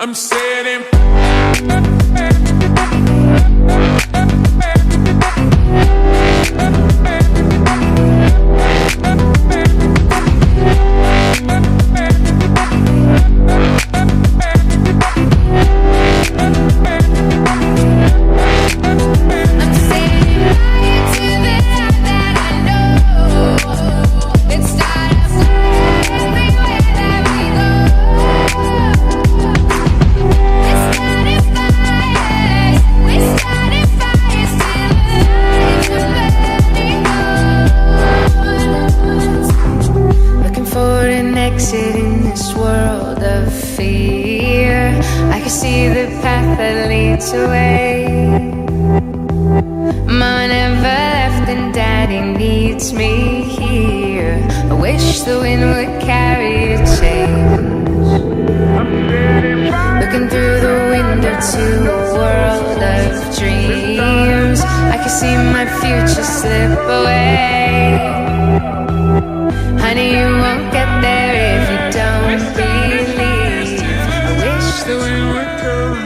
I'm sitting. In this world of fear, I can see the path that leads away. Mama never left and Daddy needs me here. I wish the wind would carry a change. Looking through the window to a world of dreams, I can see my future slip away. Honey, you won't get there if you don't believe. I wish the wind would come.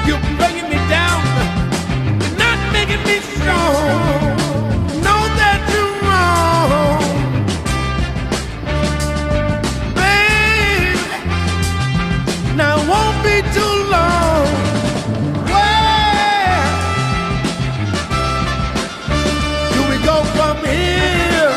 You're bringing me down, you're not making me strong. Know that you're wrong, babe. Now it won't be too long. Where do we go from here?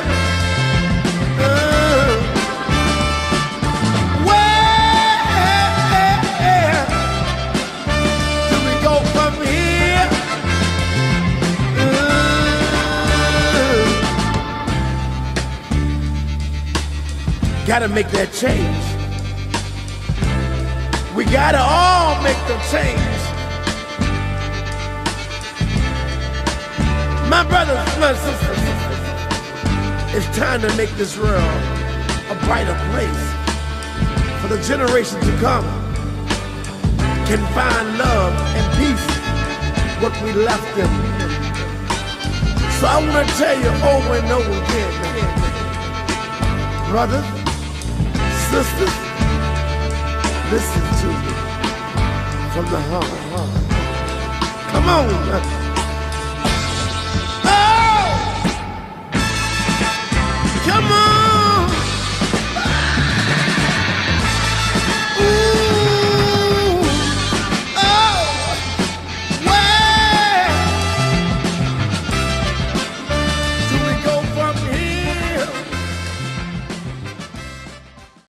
Gotta make that change. We gotta all make the change. My brothers, my sisters, it's time to make this world a brighter place for the generation to come can find love and peace what we left them. So I want to tell you over and over again, brothers, sisters, listen to me from the heart. Come on.